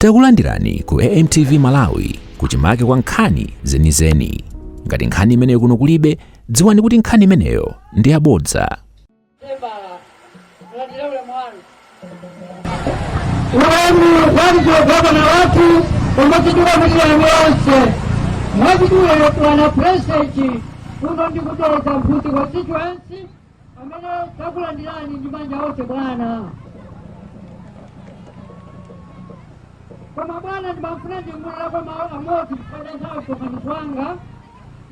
Takulandirani ku AMTV Malawi kuchimake kwa nkhani zenizeni. Ngati nkhani imeneyo kuno kulibe, dziwani kuti nkhani imeneyo ndi yabodza. Kama bwana ndimafuna ndimulira kwa amoti kupata nthawi komani kwanga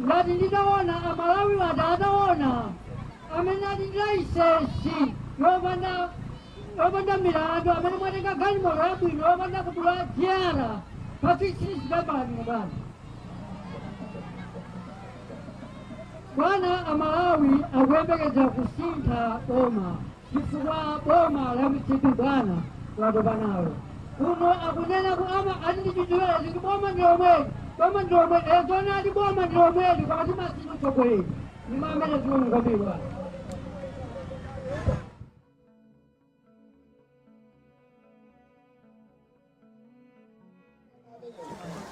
ngati nditaona amalawi wada ataona amene ati ndilaisesi yopanda milandu amene mwatenga galimoto yabwino yopanda kudula dyera pasisizidabani mubana bwana amalawi akuyembekeza kusintha boma chifukwa boma la mthipi bwana watopa nawo uno akunena kuama andichidziwera kuti boma ndiomwe ezona ati boma ndiomweli koma timasino tsogoleri ndimo amene tiwonekabirwa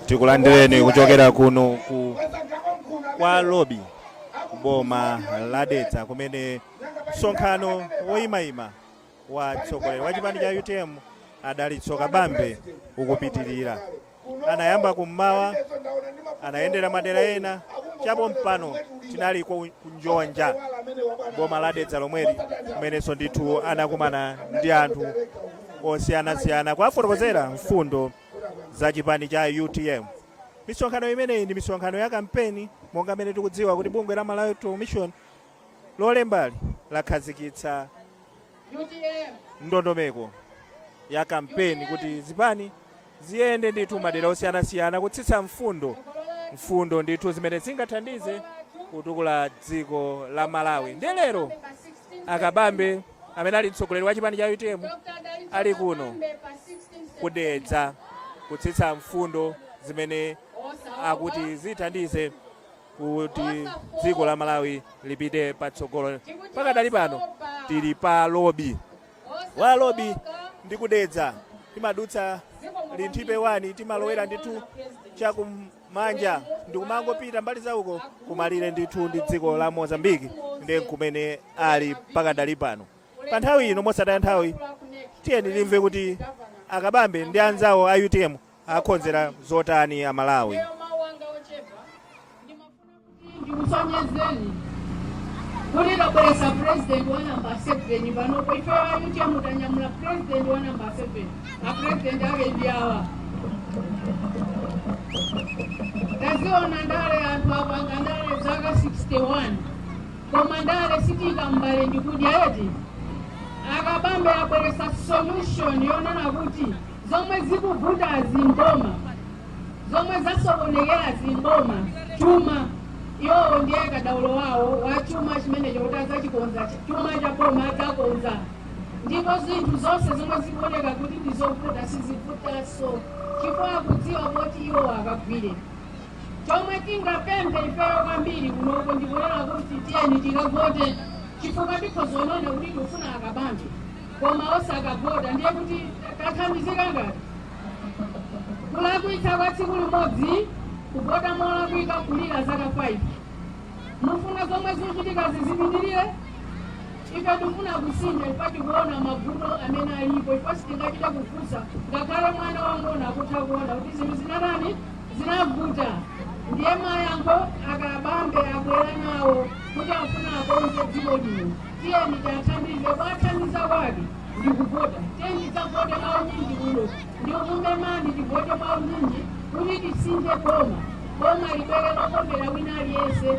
tikulandireni kuchokera kuno kwa lobi boma ladetsa kumene msonkhano woyimayima wa mtsogoleri wa chipani cha UTM Dalitso Kabambe ukupitirira. Anayamba kummawa, anayendera madera ena, chapo mpano tinali kunjonja boma ladetsa lomweli kumenenso ndithu anakumana ndi anthu osiyanasiyana kuwafotokozera mfundo za chipani cha UTM. Misonkhano imeneyi ndi misonkhano ya kampeni monga amene tikudziwa kuti bungwe la Malawi Mission lolembali lakhazikitsa ndondomeko ya kampeni kuti zipani ziyende ndithu madera osiyanasiyana kutsitsa mfundo ndithu zimene zingathandize kutukula dziko la Malawi. Ndi lero akabambe amene ali mtsogoleri wa chipani cha UTM ali kuno kudetsa kutsitsa mfundo zimene akuti zithandize kuti dziko la Malawi lipite patsogolo. Pakadali pano tili pa lobi wa lobi ndi kudetsa timadutsa linthipe wani timalowera ndithu chakumanja ndi kumangopita mbali zauko kumalire ndithu ndi dziko la Mozambiki ndi kumene ali pakadali pano. Pa nthawi ino mosataya nthawi tiyeni timve kuti akabambe ndi anzawo a UTM akhonzera zotani a Malawi. Kuli kabwesa president wa number 7 pano poifewa UTM utanyamula president wa number 7 na president ake ndiawa taziona ndale anthu apanga ndale zaka 61 koma ndale sitika mbale ndikudya eti akabambe abweresa solution yonena kuti zomwe zikuvuta zimboma zomwe zasokonekera zimboma chuma iwo ndiye kadaulo wawo wa chuma chimene choti azachikonza chuma cha boma adzakonza ndipo zinthu zonse zomwe zikuoneka kuti ndizovuta sizivutanso chifukwa akudziwa kuti iwo akagwire chomwe tingapemphe ifeyo kwambiri kunoko ndikunena kuti tiyeni tikavote chifukwa tikhozonena kuti tikufuna akabambe koma osakavota ndiye kuti kathandizika ngati kulakwitsa kwa tsiku limodzi kuvota molakwika kulira zaka 5 mufuna zomwe zikuchitika zizipitirire ife tikufuna kusintha ifati kuona mavuto amene alipo ifasi tingachita kufunsa ngakhale mwana wangona akutha kuona kuti zinthu zinatani zinavuta ndiye mayankho akabambe abwera nawo kuti afuna akonze dziko lino tiyeni tiathandize kwathandiza kwake ndi kuvota tiyeni tidzavote mawu nyinji kuno ndi kumemani tivote mawu nyinji kuti tisinthe boma libeke lokombera wina aliyense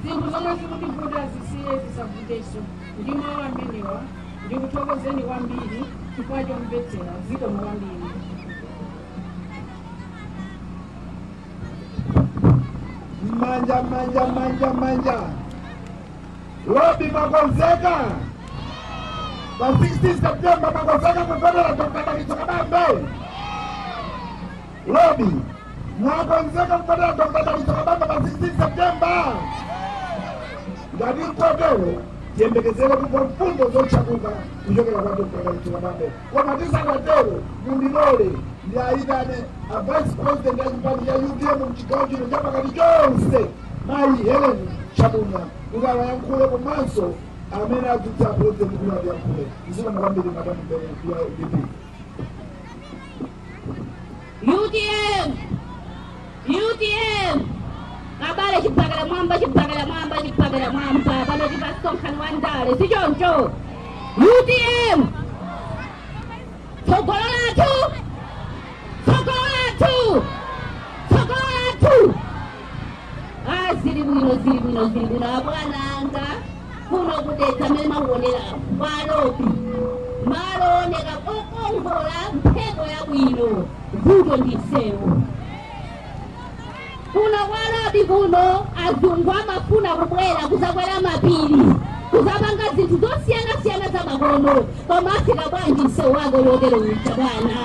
zinthu zomwe zikutivuta zisiye zisavutenso ndi mawu amenewa ndikuthokozeni kwambiri chifukwa chomvetsera zikomo kwambiri. Manja lobi makonzeka pa 16 Septemba makonzeka kugonera Dr. Dalitso Kabambe lobi mwakonzeka kugonera Dr. Dalitso Kabambe pa 16 Septemba ngati mtotero tiyembekezere kuti mfundo zochakuka kuchokera kwa Dr. Dalitso Kabambe koma tisanatero mundilole ndiyayitane a vice president ya chipani cha UDM mchigawo chino chapakati chonse mayi Helen Chamunya kuti ayankhule komanso amene adzutsa president kuti ayankhule. Zikomo kwambiri madamu ya UDP. UDM kabale chipakala mwamba pano tipasonkhani wa ndale sichoncho. UDM tsogolo lathu zili bwino abwananga kuno kudetsa mmene makuonera malopi malooneka kokongola mphepo yabwino vuto ndi misewu. Kuno kwalopi kuno azungu amafuna kubwera kuzakwera mapiri kuzapanga zinthu zosiyana za makono koma afika bwanji msewu wako lotero ucha bwana.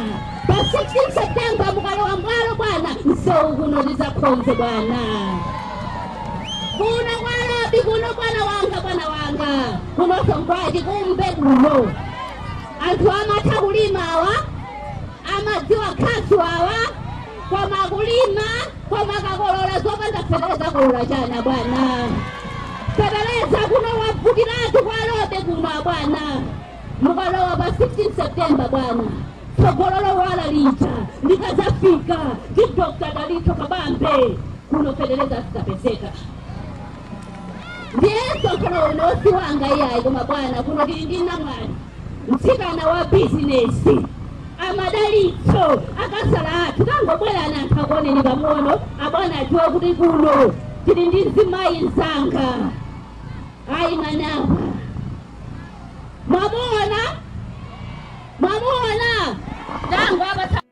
Pa 16 September mukalowa mwalo bwana, msewu kuno tizakhonze bwana. Kuno kwalopi kuno bwana wanga kuno songwaji kumbe kuno anthu amatha kulima awa amadziwa khasu awa koma kulima koma kakolola zopanda feteleza kolola chana bwana. Feteleza kuno wavutiratu kwalope kuno bwana. Mukalowa pa 16 September bwana, tsogololo wala lija likazafika ndi Dr. Dalitso Kabambe kuno feteleza zidzapezeka. Ndiyeso kono unosi wanga iyayi koma bwana kuno tili ndi namwali mtsikana wa bizinesi amadalitso akasala athu kangobwera anthu akoneni pang'ono abwana adziwe kuti kuno tili ndi mzimayi mzanga ayi manaba mwamuona tango apa.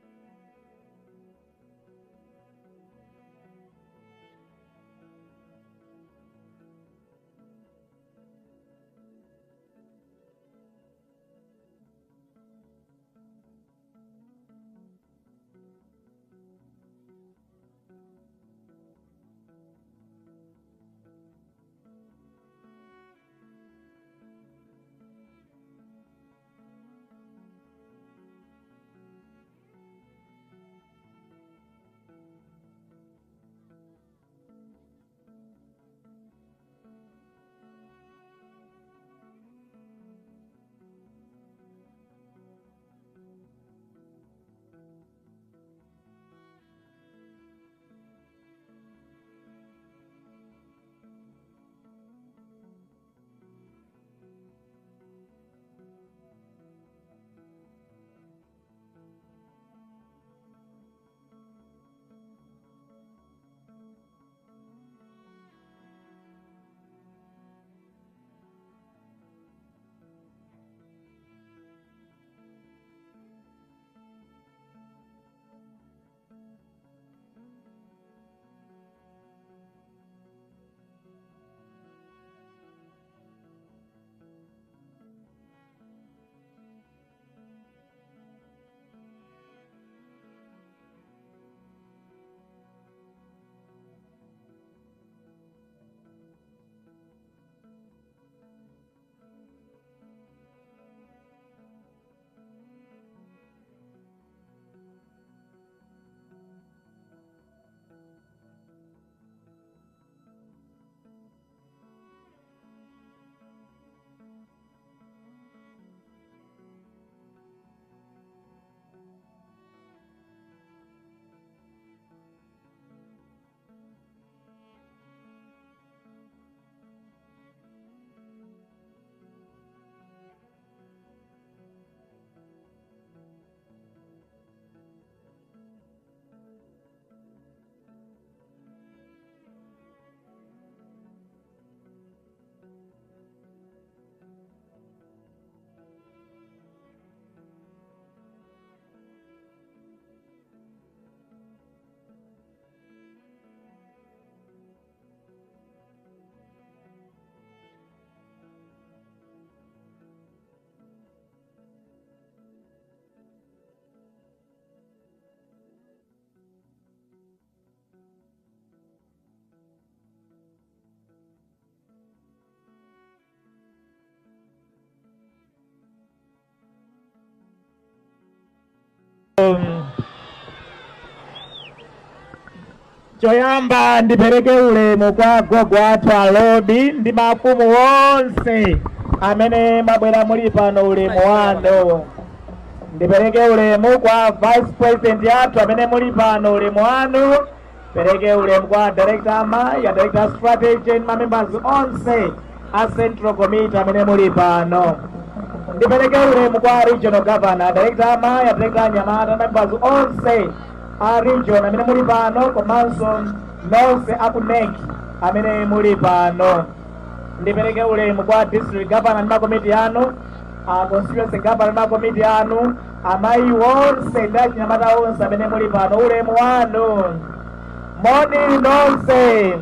choyamba ndipereke ulemu kwa gogo athu alodi ndi mafumu onse amene mabwera muli pano ulemu wanu. Ndipereke ulemu kwa vice president athu amene muli pano ulemu wanu. Pereke ulemu kwa director ama ya director strategy and members onse a central committee amene muli pano. Ndipereke ulemu kwa regional governor, director ama ya director Nyamata, members onse a region amene muli pano, komanso nonse akuneki amene muli pano. Ndipereke ulemu kwa district governor na committee anu, constituency governor na committee anu, amayi onse ndi achinyamata onse amene muli pano ulemu wanu. Moni nonse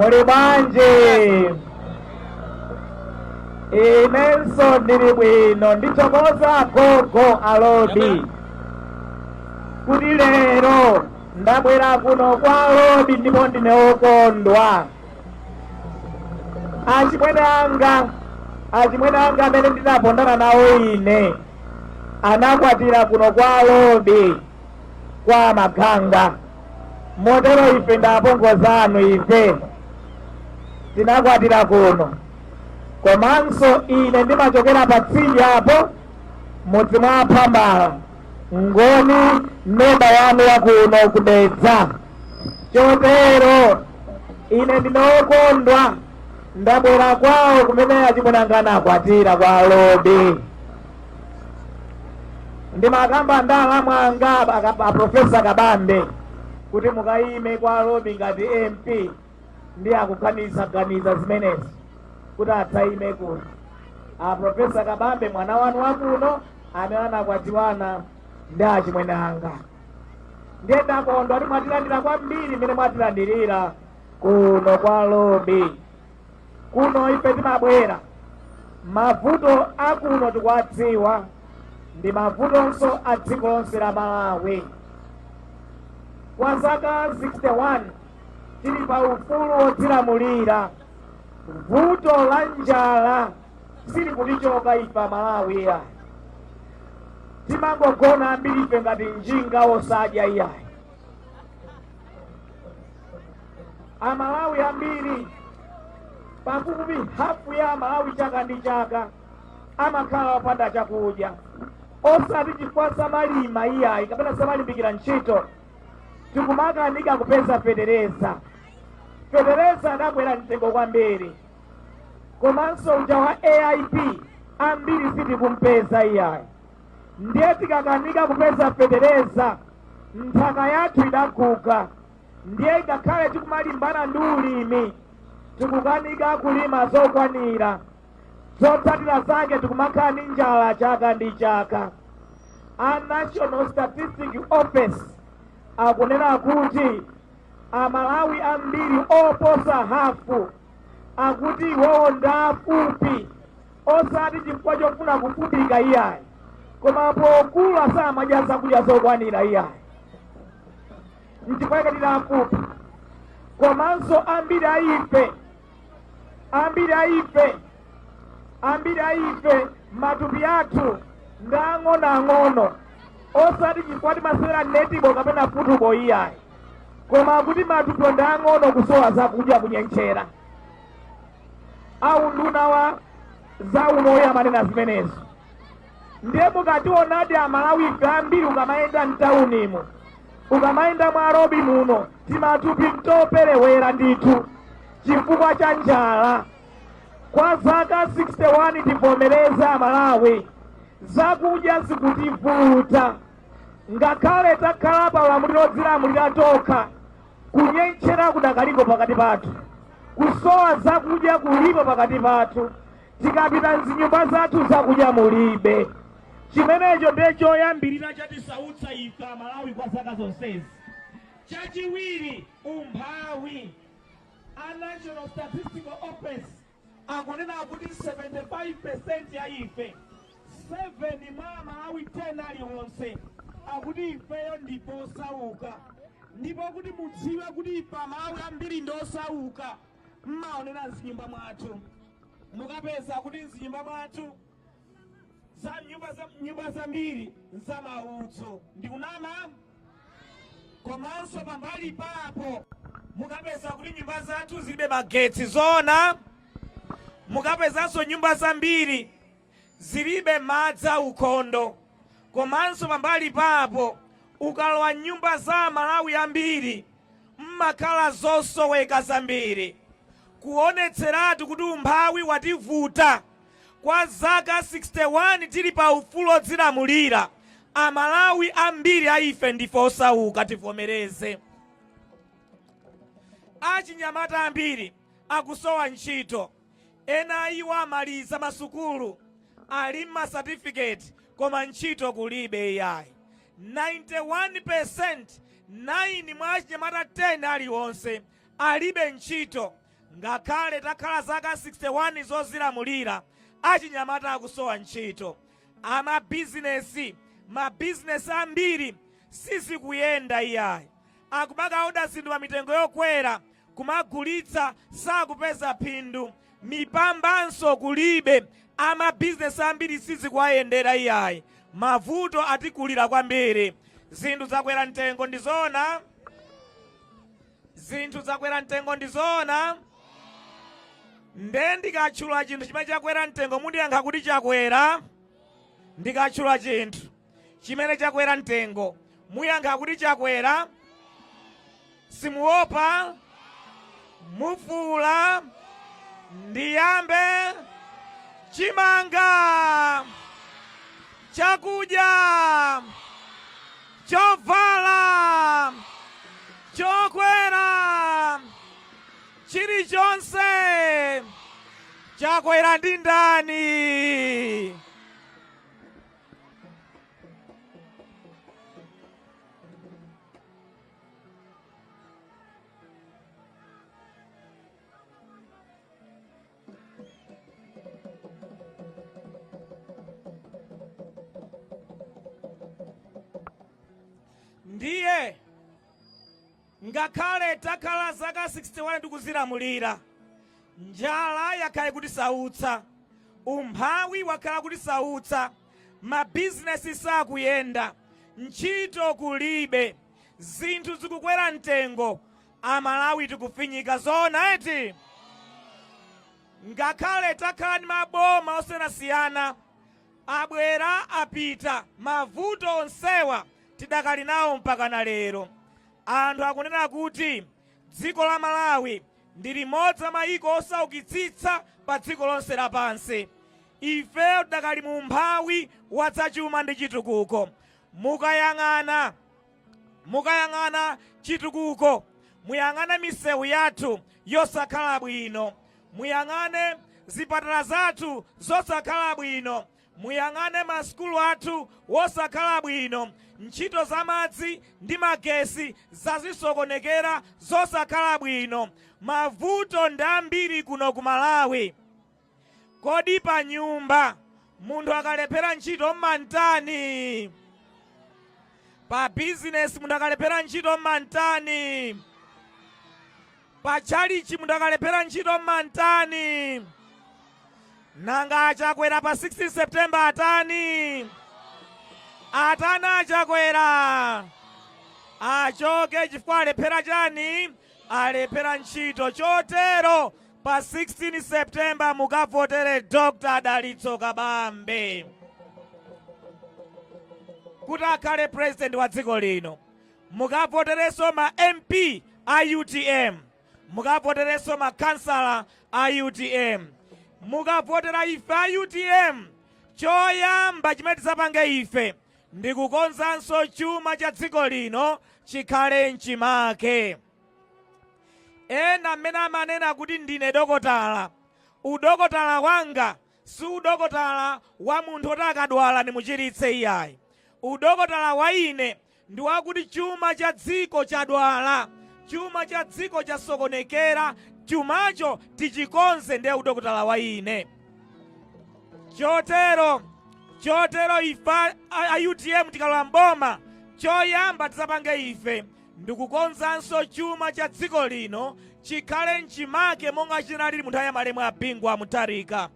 muli bwanji? Inenso ndili bwino, ndichokoza gogo alodi kuti lero ndabwera kuno kwa alodi ndipo ndine wokondwa. Achimwene anga amene ndinapondana nawo ine anakwatira kuno kwa alodi kwa Maganga. Motero ife ndapongozanu ife tinakwatira kuno. Komanso ine ndimachokera patsidya apo mudzi mwa Phambala, ngoni neba yanu ya kuno kudetsa. Chotero ine ndinokondwa ndabwera kwawo kumene achimwenanga anakwatira kwa alodi. Ndimakamba ndala mwanga a Profesa Kabambe kuti mukayime kwa alodi ngati MP ndi akuganiza zimenezi kuti atayime kuno. A Profesa Kabambe mwana wanu wakuno amene anakwatiwana ndi achimwenanga. Ndiye ndakondwa kuti mwatilandira kwambiri mmene mwatilandirira kuno kwa alodi. Kuno ife timabwera mavuto akuno tikuwadziwa, ndi mavutonso a dziko lonse la Malawi. Kwa zaka 61 tili pa ufulu wodzilamulira. Vuto la njala sili kutichoka ife Malawi ya. Timangogona ambiri ife ngati njinga wosadya iyayi. Amalawi ambiri pafupi hafu ya Malawi chaka ndi chaka amakhala wopanda chakudya, osati chifukwa samalima iyayi kapena samalimbikira ntchito. Tikumakanika kupeza fetereza. Fetereza adabwera mtengo kwambiri, komanso uja wa AIP ambiri sitikumpeza iyayi. Ndiye tikakanika kupeza fetereza, nthaka yathu idaguga. Ndiye ngakhale tikumalimbana ndi ulimi, tikukanika kulima zokwanira. Zotsatira zake tikumakhala ndi njala chaka ndi chaka. A National Statistics Office akunena kuti Amalawi ambiri oposa hafu akuti iwowo ndafupi, osati chifukwa chofuna kufupika iyayi, koma pokula samadya zakudya zokwanira iyayi. Nchifukwa chake ndafupi. Komanso ambiri aife matupi athu ndang'onoang'ono, osati chifukwa timasewera netibo kapena futubo iyayi, koma kuti matupi ndang'ono kusowa zakudya kunyenchera. Au nduna wa zaumoyo amanena zimenezo. Ndiye mukationadi Amalawi ife ambiri ukamayenda mtaunimo, ukamayenda mwa Robi muno, timatupi mtoperewera ndithu chifukwa cha njala. Kwa zaka 61 tivomereza Amalawi zakudya zikutivuta. Ngakhale takhala pa ulamuliro wodzilamulira tokha, kunyenchera kudakaliko pakati pathu, kusowa zakudya kulipo pakati pathu. Tikapita mzinyumba zathu zakudya mulibe. Chimenecho ndiye choyambirira chatisautsa ife Amalawi kwa zaka zonsezi. Chachiwiri, umphawi. A National Statistical Office akunena kuti 75% ya ife, 7 mwa Amalawi 10 aliwonse akuti ifeyo ndipo osauka. Ndipo kuti mudziwe kuti ife Amalawi ambiri ndi osauka, mmaonera mzinyumba mwathu. Mukapeza kuti mzinyumba mwathu nyumba zambiri za mautso. Ndikunama komanso pambali papo mukapeza kuti nyumba zathu zilibe magetsi zona, mukapezanso nyumba zambiri zilibe madzi aukhondo, komanso pambali papo ukalowa nyumba za Malawi ambiri mmakhala zosoweka zambiri, kuonetseratu kuti umphawi wativuta. Kwa zaka 61 tili pa ufulu odzilamulira, Amalawi ambiri aife ndife osauka, tivomereze. Achinyamata ambiri akusowa ntchito, ena iwo amaliza masukulu ali m'masatifiketi koma ntchito kulibe yayi. 91% 9 mwa achinyamata 10 aliwonse alibe ntchito, ngakhale takhala zaka 61 zozilamulira achinyamata akusowa ntchito. Mabizinesi ambiri sizikuyenda iyayi, akubaka oda zinthu pa mitengo yokwera, kumagulitsa sakupeza phindu, mipambanso kulibe, amabizinesi ambiri sizikuwayendera iyayi, mavuto atikulira kwambiri. Zinthu zakwera mtengo ndizona, zinthu zakwera mtengo ndizona. Nde ndikatchula chinthu chimene chakwera mtengo mundiyankha kuti chakwera. Ndikatchula chinthu chimene chakwera mtengo muyankha kuti chakwera. Simuopa, mufula, ndiyambe. Chimanga, chakudya, chovala, chokwera, chilichonse chakwera ndi ndani? Ndiye ngakhale takhala zaka 61 tikuzilamulira, njala yakhala kutisautsa, umphawi wakhala kutisautsa, mabizinesi sakuyenda, ntchito kulibe, zinthu zikukwera mtengo, Amalawi tikufinyika zona eti. Ngakhale takhala ndi maboma osiyanasiyana, abwera apita, mavuto onsewa tidakali nawo mpaka na lero. Anthu akunena kuti dziko la Malawi ndi limodzi la mayiko osaukitsitsa pa dziko lonse lapansi. Ife tidakali mu umphawi wa zachuma ndi chitukuko. Mukayang'ana chitukuko, muyang'ane misewu yathu yosakhala bwino, muyang'ane zipatala zathu zosakhala bwino, muyang'ane masukulu athu wosakhala bwino, ntchito za madzi ndi magetsi zazisokonekera zosakhala bwino, mavuto ndi ambiri kuno ku Malawi. Kodi pa nyumba munthu akalephera ntchito mmantani? Pa bizinesi munthu akalephera ntchito mmantani? Pa tchalichi munthu akalephera ntchito mmantani? Nanga achakwera pa 16 September atani? Atani achakwera? Achoke chifukwa alephera chani? Alephera ntchito. Chotero pa 16 September mukavotere Dr. Dalitso Kabambe kuti akhale president wa dziko lino. Mukavoterenso ma MP a UTM, mukavoterenso ma kansala a UTM, mukavotera ife a UTM. Choyamba chimene tidzapange ife ndi kukonzanso chuma cha dziko lino chikhale mchimake. Ena amene amanena kuti ndine dokotala, udokotala wanga si udokotala wa munthu oti akadwala ndimuchiritse iyayi. Udokotala wa ine ndi wakuti chuma cha dziko chadwala, chuma cha dziko chasokonekera, chumacho tichikonze, ndiye udokotala wa ine. Chotero ife a UTM tikalowa mboma, choyamba tidzapange ife ndikukonzanso chuma cha dziko lino chikhale mchimake monga chinalili mu nthawi ya malemu a Bingwa Mutharika.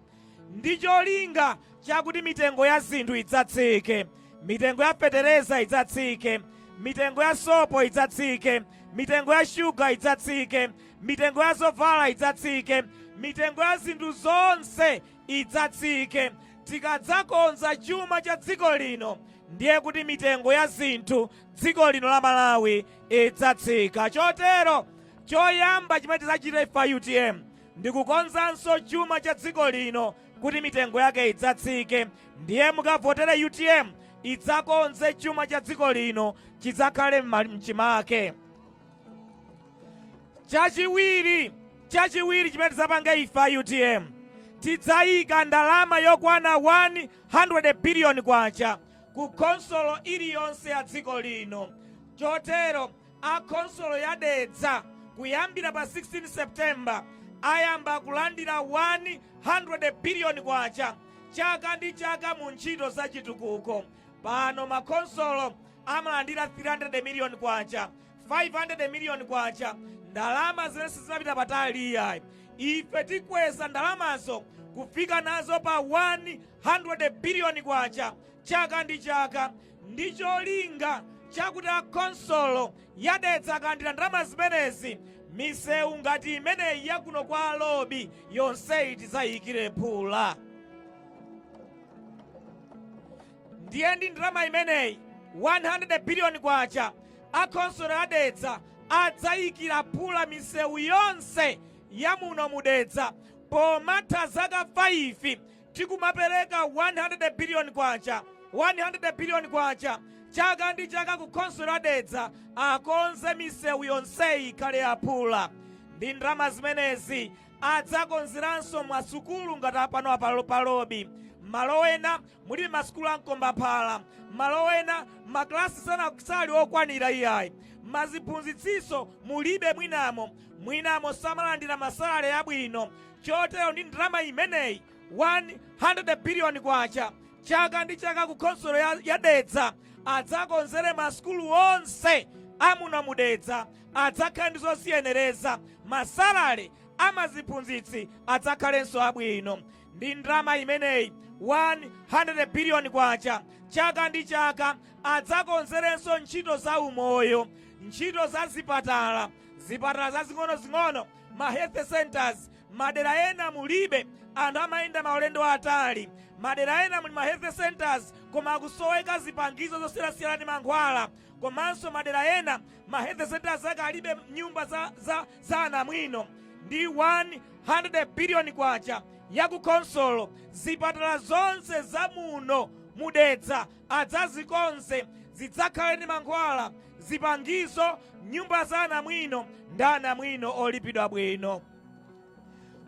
Ndi cholinga chakuti mitengo ya zinthu idzatsike, mitengo ya fetereza idzatsike, mitengo ya sopo idzatsike, mitengo ya shuga idzatsike, mitengo ya zovala idzatsike, mitengo ya zinthu zonse idzatsike. Tikadzakonza chuma cha dziko lino, ndiye kuti mitengo ya zinthu dziko lino la Malawi idzatsika. Chotero choyamba chimene tidzachita ife UTM ndikukonzanso chuma cha dziko lino kuti mitengo yake idzatsike. Ndiye mukavotere UTM idzakonze chuma cha dziko lino chidzakhale mchimake. Chachiwiri chimene tidzapange ife UTM, tidzayika ndalama yokwana 100 billion kwacha ku khonsolo iliyonse ya dziko lino. Chotero akhonsolo yadedza kuyambira pa 16 September ayamba kulandira 100 billion kwacha chaka ndi chaka mu ntchito za chitukuko. Pano makhonsolo amalandira 300 million kwacha, 500 million kwacha, ndalama zimene sizinapita patali iyayi. Ife tikweza ndalamazo kufika nazo pa 100 billion kwacha chaka ndi chaka, ndi cholinga chakuti akhonsolo yadedza akalandira ndalama zimenezi, misewu ngati imeneyi yakuno kwa alobi yonseyi tidzayikire phula. Ndiye ndi ndalama imeneyi 100 billion kwacha akhonsolo yadedza adzayikira phula misewu yonse yamuno mudedza. Pomatha zaka 5 tikumapereka 100 billion kwacha, 100 billion kwacha chaka ndi chaka ku khonsolo yadedza akonze misewu yonseyi ikhale yaphula. Ndi ndalama zimenezi adzakonzeranso masukulu ngati pano palobi. Malo ena muli masukulu amkombaphala, malo ena maklasi sali okwanira iyayi, maziphunzitsiso mulibe mwinamo samalandira masalale abwino. Chotero ndi ndalama imeneyi 100 billion kwacha chaka ndi chaka ku khonsolo yadedza adzakonzere masukulu onse amuno mudedza, adzakhale ndi zosiyenereza, masalale amaziphunzitsi adzakhalenso abwino. Ndi ndalama imeneyi 100 billion kwacha chaka ndi chaka adzakonzerenso ntchito za umoyo, ntchito za zipatala zazing'onozing'ono, ma health centers. Madera ena mulibe anthu amayenda maulendo atali, madera ena muli ma health centers koma akusoweka zipangizo zosiyanasiyana ndi mankhwala, komanso madera ena ma health centers akalibe nyumba za anamwino. Ndi 100 billion kwacha yaku khonsolo, zipatala zonse zamuno mudedza adzazikonze zidzakhale ndi mankhwala, zipangizo, nyumba za anamwino ndi anamwino olipidwa bwino.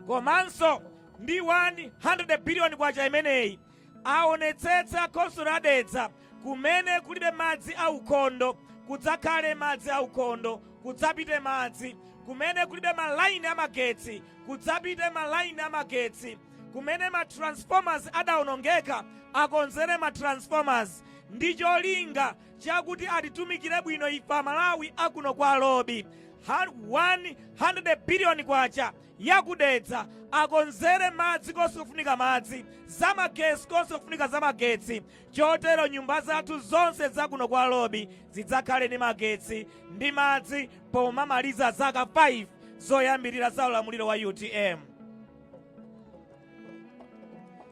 Komanso ndi 100 billion kwacha imeneyi aonetsetsa khonsolo yadedza kumene kulibe madzi aukhondo kudzakhale madzi aukhondo, kudzapite madzi. Kumene kulibe malaini amagetsi kudzapite malaini amagetsi. Kumene matransformers adawonongeka akonzere matransformers. Ndi cholinga chakuti atitumikire bwino ife Amalawi akuno kwa alobi. 100 billion kwacha yakudedza akonzere madzi konse kufunika madzi, zamagetsi konse kufunika zamagetsi. Chotero nyumba zathu zonse zakuno kwa alobi zidzakhale ndi magetsi ndi madzi pomamaliza zaka 5 zoyambirira za ulamuliro wa UTM.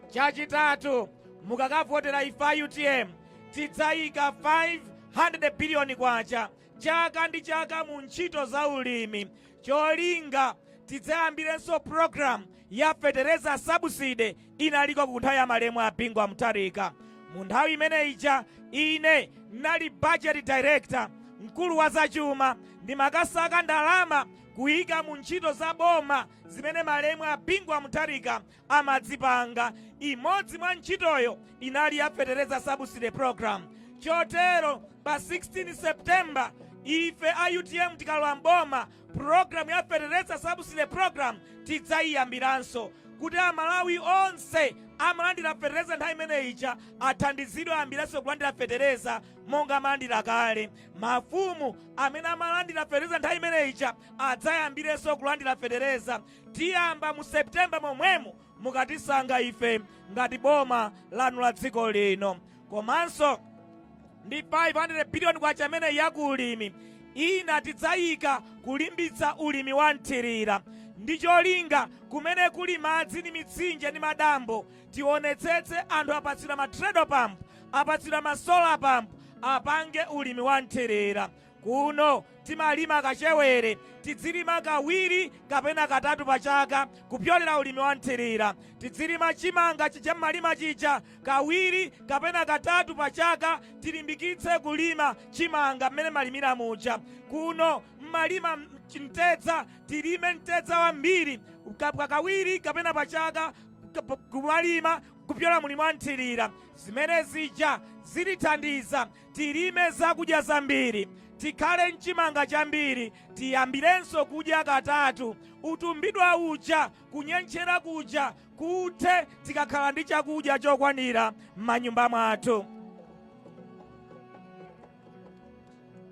Chachitatu, mukakavotera ife UTM tidzayika 500 billion kwacha chaka ndi chaka mu ntchito za ulimi. Cholinga tidzayambirenso program ya fetereza subsidy inaliko ku nthawi ya malemu a Bingu Mutharika. Mu nthawi imeneyi ine nali budget director, mkulu wa zachuma, ndimakasaka ndalama kuyika mu ntchito za boma zimene malemu a Bingu Mutharika amadzipanga. Imodzi mwa ntchitoyo inali ya fetereza subsidy program. Chotero pa 16 September ife a UTM tikalowa mboma, program ya fetereza subsidy program tidzayiyambiranso kuti Amalawi onse amalandira fetereza nthawi imeneyi athandizidwe ayambiranso kulandira fetereza monga amalandira kale. Mafumu amene amalandira fetereza nthawi imeneyi adzayambirenso kulandira fetereza. Tiyamba mu September momwemo mukatisankha ife ngati boma lanu la dziko lino. Komanso ndi 500 biliyoni kwacha amene yaku ulimi. Ina tidzayika kulimbitsa ulimi wa nthirira. Ndi cholinga kumene kuli madzi ndi mitsinje ndi madambo tionetsetse anthu apatsidwa ma treadle pump, apatsidwa ma solar pump, apange ulimi wa nthirira. Kuno timalima kachewere, tidzilima kawiri kapena katatu pa chaka kupyolera ulimi wa nthirira. Tidzilima chimanga chichammalima chija kawiri kapena katatu pa chaka, tilimbikitse kulima chimanga mmene malimira muja. Kuno mmalima mtedza, tilime mtedza wambiri kawiri kapena pa chaka kumalima kupyola mulimi wa nthirira. Zimene zija zilithandiza tilime zakudya zambiri, tikhale mchimanga chambiri, tiyambirenso kudya katatu. Utumbidwa uja kunyenchera kuja kuthe tikakhala ndi chakudya chokwanira m'manyumba mwathu.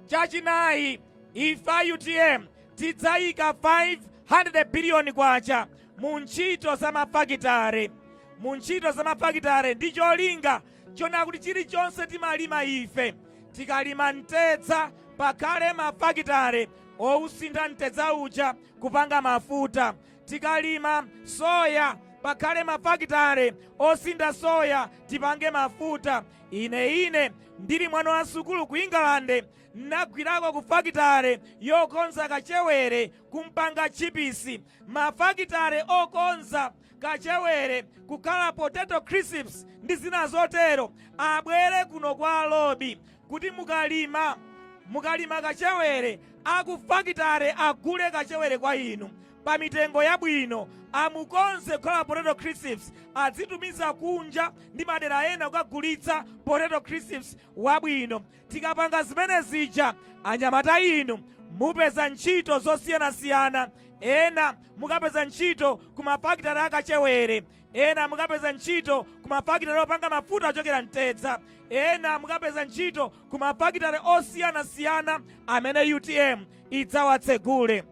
Chachinayi, ife UTM tidzayika 500 biliyoni kwacha mu ntchito za mafakitare. Mu ntchito za mafakitare ndi cholinga chona kuti chilichonse timalima ife, tikalima mtedza pakhale mafakitare owusintha mtedza uja kupanga mafuta. Tikalima soya pakhale mafakitare osintha soya tipange mafuta. Ine ndili mwana wa sukulu ku England, nagwirako ku fakitare yokonza kachewere kumpanga chipisi. Mafakitare okonza kachewere kukhala potato crisps ndi zina zotero abwere kuno kwa alobi kuti mukalima kachewere akufakitare agule kachewere kwa inu pa mitengo yabwino, amukonze kukhala potato crisps, adzitumiza kunja ndi madera ena kukagulitsa potato crisps wabwino. Tikapanga zimene zija, anyamata inu mupeza ntchito zosiyanasiyana. Ena mukapeza ntchito ku mafakitare akachewere, ena mukapeza ntchito ku mafakitare opanga mafuta ochokera mtedza, ena mukapeza ntchito ku mafakitare osiyanasiyana amene UTM idzawatsegule.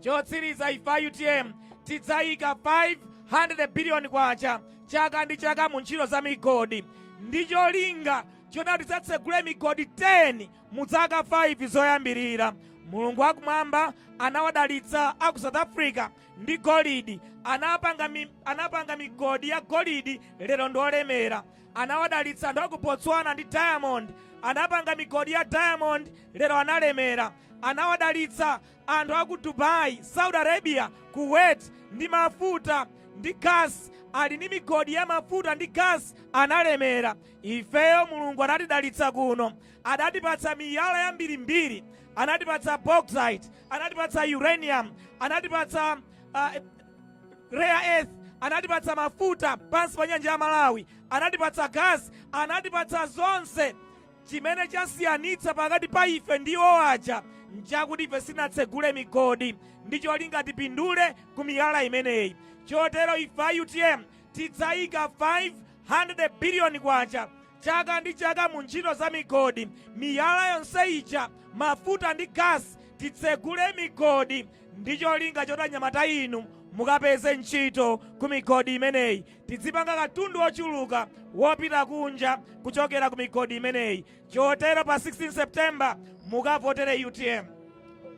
Chotsiriza ife UTM tidzayika 500 biliyoni kwacha chaka ndi chaka mu ntchito za migodi. Ndi cholinga chona tidzatsegule migodi 10 mu zaka 5 zoyambirira. Mulungu wakumwamba anawadalitsa aku South Africa ndi golidi, anapanga migodi ya golidi lero ndolemera. Anawadalitsa anthu aku Botswana ndi diamond, anapanga migodi ya diamond lero analemera. Anawadalitsa anthu aku Dubai, Saudi Arabia, Kuwait ndi mafuta ndi gas, ali ndi migodi ya mafuta ndi gas analemera. Ifeyo Mulungu anatidalitsa kuno, adatipatsa miyala yambirimbiri, anatipatsa bauxite, anatipatsa uranium, anatipatsa rare earth, anatipatsa mafuta pansi pa nyanja ya Malawi, anatipatsa gas, anatipatsa zonse. Chimene chasiyanitsa pakati pa ife ndi owaja nchakuti ife sinatsegule migodi, ndi cholinga tipindule ku miyala imeneyi. Chotero ife UTM tidzayika 500 biliyoni kwacha chaka ndi chaka mu ntchito za migodi. Miyala yonse ija, mafuta ndi gas, titsegule migodi ndi cholinga choti anyamata inu mukapeze ntchito ku migodi imeneyi. Tidzipanga katundu ochuluka wopita kunja kuchokera ku migodi imeneyi. Chotero pa 16 September mukavotere UTM.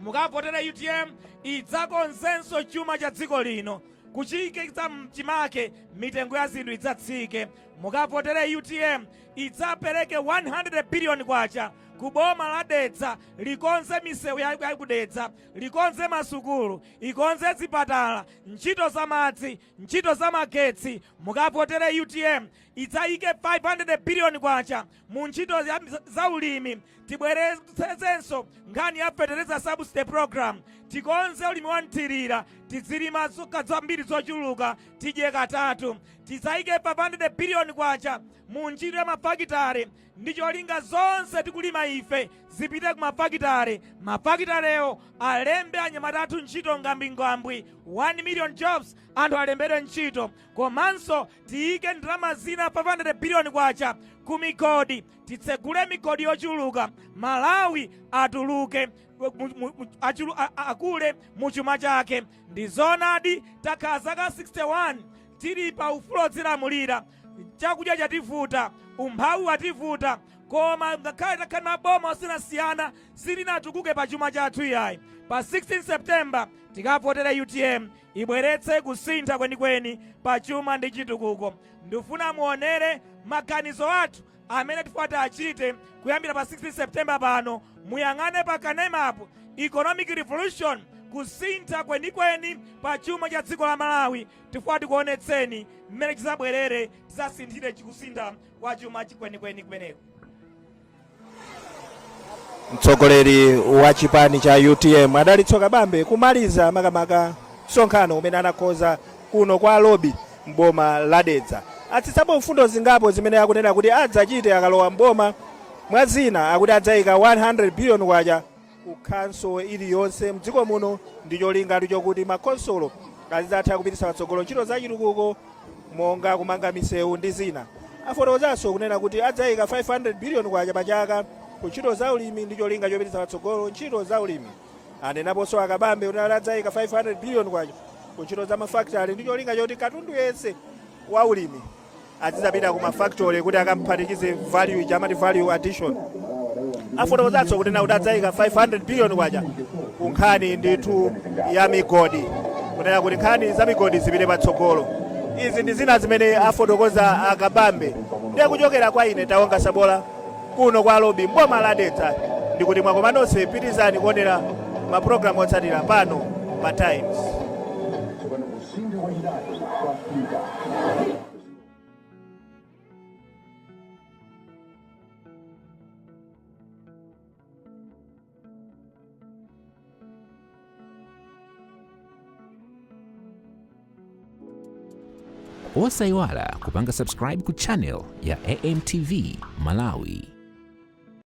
Mukavotere UTM idzakonzenso chuma cha dziko lino, kuchikitsa mchimake mitengo ya zinthu idzatsike. Mukavotere UTM idzapereke 100 biliyoni kwacha ku boma la Dedza, likonze misewu ya kudedza, likonze masukulu, ikonze zipatala, ntchito za madzi, ntchito za magetsi. Mukavotere UTM idzayike 500 biliyoni kwacha mu ntchito za ulimi. Tibwerezenso nkhani ya fertilizer subsidy program, tikonze ulimi wa nthirira, tidzilima zambiri zochuluka, tidye katatu. Tidzayike 500 biliyoni kwacha mu ntchito ya mafakitare, ndi cholinga zonse tikulima ife zipite ku mafakitare. Mafakitarewo alembe anyamata athu ntchito ngambwingambwi, 1 million jobs anthu alembedwe ntchito. Komanso tiyike ndalama zina 500 biliyoni kwacha ku migodi, titsegule migodi yochuluka, Malawi atuluke akule mu chuma chake. Ndi zonadi takhala zaka 61 tili pa ufulu odzilamulira, chakudya chativuta, umphawi wativuta, koma ngakhale takhale maboma osiyanasiyana sitinatukuke pa chuma chathu iyayi. Pa 16 September tikavotere UTM ibweretse kusintha kwenikweni pa chuma ndi chitukuko. Ndifuna muonere maganizo athu amene tifuna achite kuyambira pa 16 September pano. Muyang'ane pa kanemapo economic revolution, kusintha kwenikweni pa chuma cha dziko la Malawi. Tifuna tikuonetseni mmene chizabwerere tizasinthire chikusintha kwa chuma chikwenikweni kumeneko. Mtsogoleri wa chipani cha UTM Dalitso Kabambe kumaliza makamaka msonkhano umene anakhoza kuno kwa lobby mboma ladedza. Atsitsapo mfundo zingapo zimene akunena kuti adzachite akalowa mboma, mwazina akuti adzaika 100 billion kwacha ku khonsolo iliyonse mdziko muno, ndi cholinga chokuti makhonsolo azidzatha kupititsa patsogolo ntchito za chitukuko monga kumanga misewu ndi zina. Afotokozanso kunena kuti adzaika 500 billion kwacha pa chaka ku ntchito za ulimi ndi cholinga chopititsa patsogolo ntchito za ulimi. Anenaponso akabambe kuti adzaika 500 billion kwacha ku ntchito za mafactory ndi cholinga choti katundu yense wa ulimi azidzapita ku mafactory kuti akaphatikize value chamati value addition. Afotokozanso kunena kuti adzaika 500 billion kwacha ku nkhani ndithu ya migodi, kunena kuti nkhani za migodi zipite patsogolo. Izi ndi zina zimene afotokoza akabambe. Ndiye kuchokera kwa ine Taonga Sabola kuno kwa lobby mboma ladedza, ndikuti mwakoma nonse pitizani kuonera mapulogalamu otsatira pano pa Times. Osayiwala kupanga subscribe ku channel ya AMTV Malawi.